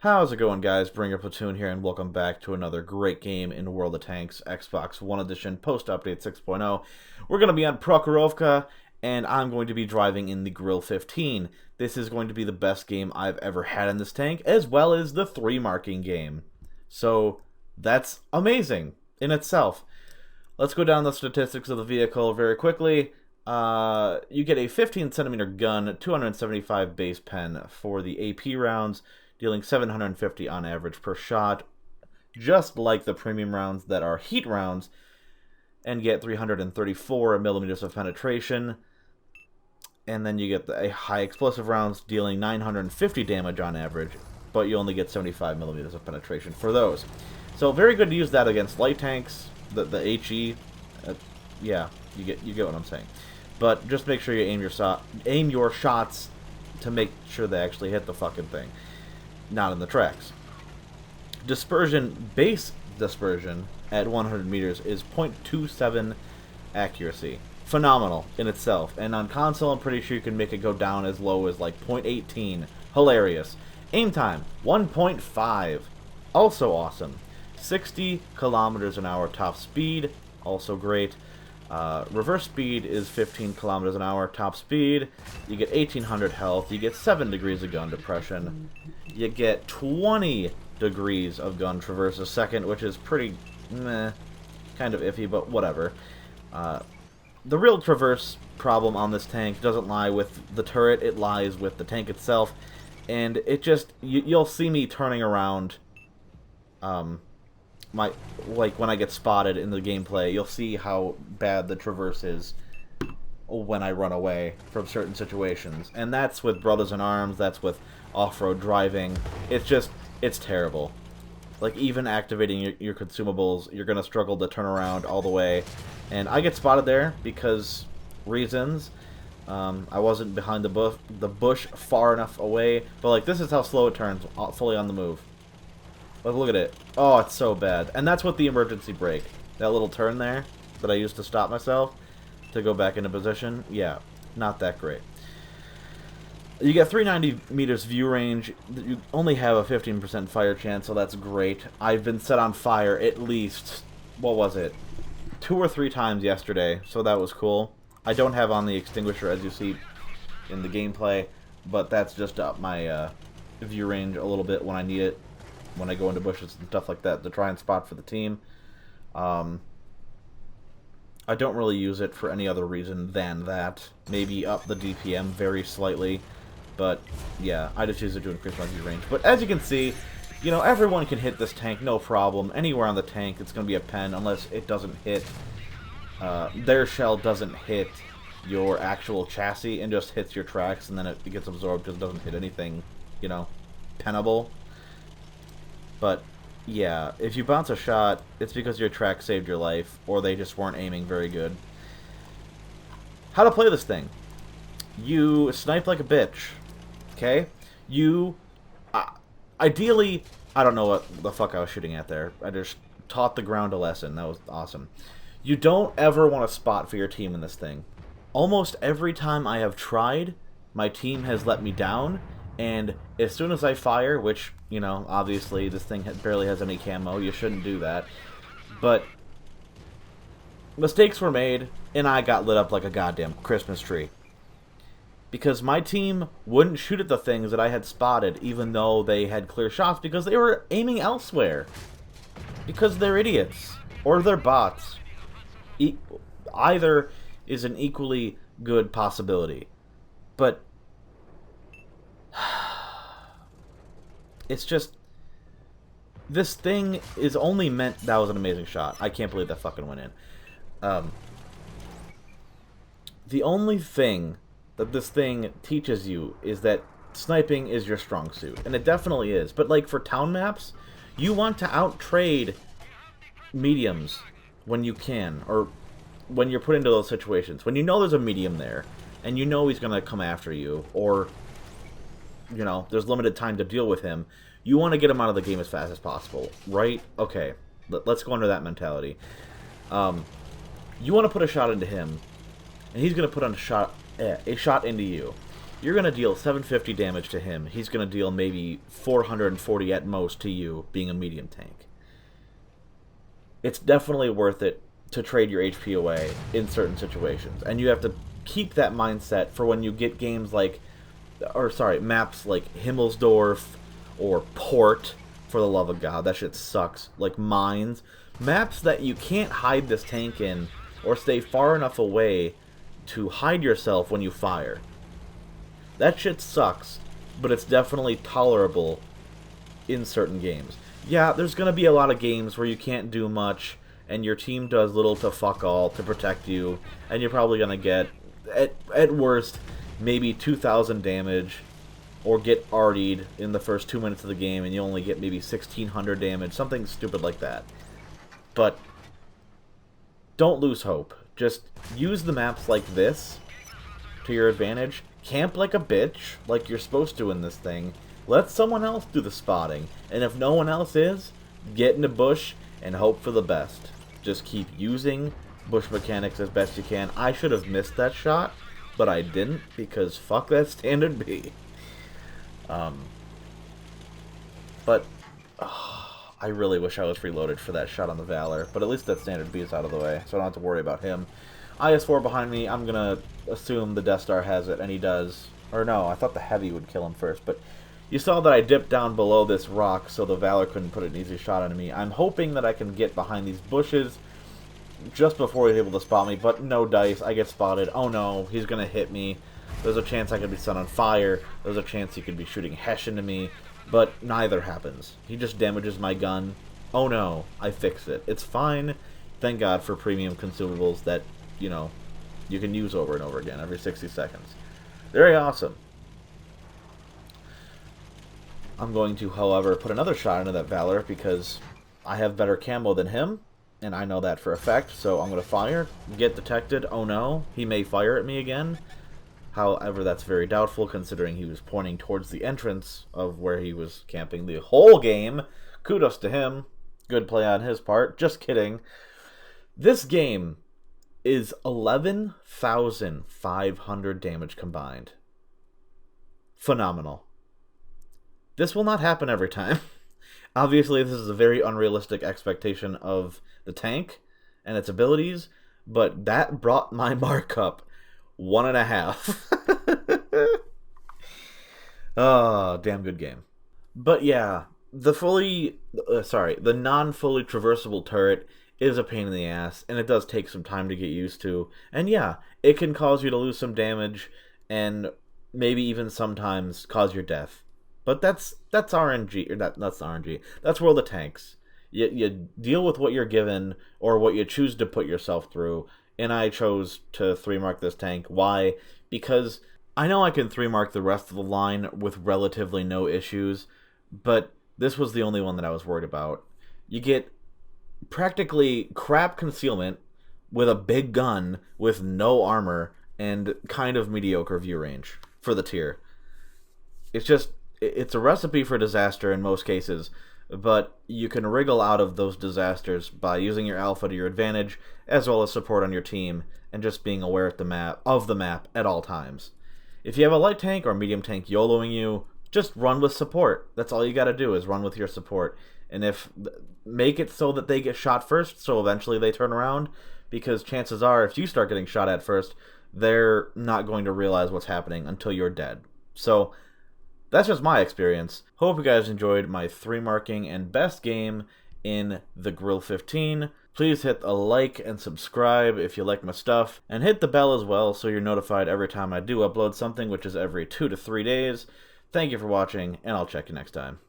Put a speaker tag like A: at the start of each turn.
A: How's it going, guys? Bringer Platoon here, and welcome back to another great game in World of Tanks, Xbox One Edition, post-update 6.0. We're going to be on Prokhorovka, and I'm going to be driving in the Grille 15. This is going to be the best game I've ever had in this tank, as well as the 3-marking game. So, that's amazing in itself. Let's go down the statistics of the vehicle very quickly. You get a 15-centimeter gun, 275 base pen for the AP rounds, dealing 750 on average per shot, just like the premium rounds that are heat rounds, and get 334 millimeters of penetration. And then you get the high explosive rounds, dealing 950 damage on average, but you only get 75 millimeters of penetration for those. So very good to use that against light tanks, the HE. Yeah, you get what I'm saying. But just make sure you aim your shots to make sure they actually hit the fucking thing. Not in the tracks. Dispersion, base dispersion at 100 meters is 0.27 accuracy. Phenomenal in itself. And on console, I'm pretty sure you can make it go down as low as like 0.18. Hilarious. Aim time, 1.5. Also awesome. 60 kilometers an hour top speed, also great. Reverse speed is 15 kilometers an hour top speed. You get 1800 health. You get 7 degrees of gun depression. You get 20 degrees of gun traverse a second, which is pretty meh, kind of iffy, but whatever. The real traverse problem on this tank doesn't lie with the turret, it lies with the tank itself, and it just, you'll see me turning around, like when I get spotted in the gameplay, you'll see how bad the traverse is when I run away from certain situations. And that's with Brothers in Arms, that's with off-road driving. It's terrible. Like, even activating your consumables, you're going to struggle to turn around all the way. And I get spotted there because reasons. I wasn't behind the bush far enough away. But, like, this is how slow it turns, fully on the move. Look at it. Oh, it's so bad. And that's what the emergency brake. That little turn there that I used to stop myself to go back into position. Yeah, not that great. You get 390 meters view range. You only have a 15% fire chance, so that's great. I've been set on fire at least, what was it, 2 or 3 times yesterday, so that was cool. I don't have on the extinguisher, as you see in the gameplay, but that's just up my view range a little bit when I need it, when I go into bushes and stuff like that to try and spot for the team. I don't really use it for any other reason than that. Maybe up the DPM very slightly, but yeah, I just use it to increase my view range. But as you can see, you know, everyone can hit this tank, no problem. Anywhere on the tank, it's going to be a pen unless it doesn't hit, their shell doesn't hit your actual chassis and just hits your tracks, and then it gets absorbed because it doesn't hit anything, you know, pennable. But yeah, if you bounce a shot, it's because your track saved your life, or they just weren't aiming very good. How to play this thing. You snipe like a bitch, okay? You, ideally, I don't know what the fuck I was shooting at there. I just taught the ground a lesson. That was awesome. You don't ever want to spot for your team in this thing. Almost every time I have tried, my team has let me down, and as soon as I fire, which, you know, obviously this thing barely has any camo, you shouldn't do that, but mistakes were made, and I got lit up like a goddamn Christmas tree. Because my team wouldn't shoot at the things that I had spotted, even though they had clear shots, because they were aiming elsewhere. Because they're idiots. Or they're bots. Either is an equally good possibility. But it's just, this thing is only meant, that was an amazing shot. I can't believe that fucking went in. The only thing that this thing teaches you is that sniping is your strong suit. And it definitely is. But like for town maps, you want to out-trade mediums when you can. Or when you're put into those situations. When you know there's a medium there, and you know he's going to come after you, or, you know, there's limited time to deal with him, you want to get him out of the game as fast as possible, right? Okay, let's go under that mentality. You want to put a shot into him, and he's going to put on a shot into you. you're going to deal 750 damage to him. He's going to deal maybe 440 at most to you, being a medium tank. It's definitely worth it to trade your HP away in certain situations. And you have to keep that mindset for when you get games like, maps like Himmelsdorf or Port, for the love of God. That shit sucks. Like Mines. Maps that you can't hide this tank in or stay far enough away to hide yourself when you fire. That shit sucks, but it's definitely tolerable in certain games. Yeah, there's going to be a lot of games where you can't do much, and your team does little to fuck all to protect you, and you're probably going to get, at worst, maybe 2,000 damage, or get RD'd in the first 2 minutes of the game, and you only get maybe 1,600 damage, something stupid like that. But don't lose hope. Just use the maps like this to your advantage. Camp like a bitch, like you're supposed to in this thing. Let someone else do the spotting. And if no one else is, get in the bush and hope for the best. Just keep using bush mechanics as best you can. I should have missed that shot, but I didn't, because fuck that standard B. I really wish I was reloaded for that shot on the Valor, but at least that standard B is out of the way, so I don't have to worry about him. IS-4 behind me, I'm gonna assume the Death Star has it, and he does. Or no, I thought the Heavy would kill him first, but you saw that I dipped down below this rock, so the Valor couldn't put an easy shot on me. I'm hoping that I can get behind these bushes just before he's able to spot me, but no dice, I get spotted. Oh no, he's gonna hit me. There's a chance I could be set on fire. There's a chance he could be shooting Hesh into me, but neither happens. He just damages my gun. Oh no, I fixed it. It's fine. Thank God for premium consumables that, you know, you can use over and over again every 60 seconds. Very awesome. I'm going to, however, put another shot into that Valor because I have better camo than him, and I know that for a fact, so I'm going to fire, get detected. Oh no, he may fire at me again. However, that's very doubtful considering he was pointing towards the entrance of where he was camping the whole game. Kudos to him. Good play on his part. Just kidding. This game is 11,500 damage combined. Phenomenal. This will not happen every time. Obviously, this is a very unrealistic expectation of the tank and its abilities, but that brought my mark up 1.5. Oh, damn good game. But yeah, the non-fully traversable turret is a pain in the ass, and it does take some time to get used to. And yeah, it can cause you to lose some damage, and maybe even sometimes cause your death. But that's RNG, or that's RNG. That's World of Tanks. You deal with what you're given, or what you choose to put yourself through. And I chose to 3-mark this tank. Why? Because I know I can 3-mark the rest of the line with relatively no issues, but this was the only one that I was worried about. You get practically crap concealment with a big gun with no armor and kind of mediocre view range for the tier. It's a recipe for disaster in most cases, but you can wriggle out of those disasters by using your alpha to your advantage, as well as support on your team, and just being aware of the map at all times. If you have a light tank or medium tank YOLOing you, just run with support. That's all you gotta do, is run with your support. And make it so that they get shot first, so eventually they turn around, because chances are, if you start getting shot at first, they're not going to realize what's happening until you're dead. So that's just my experience. Hope you guys enjoyed my 3-marking and best game in the Grille 15. Please hit a like and subscribe if you like my stuff, and hit the bell as well so you're notified every time I do upload something, which is every 2 to 3 days. Thank you for watching, and I'll check you next time.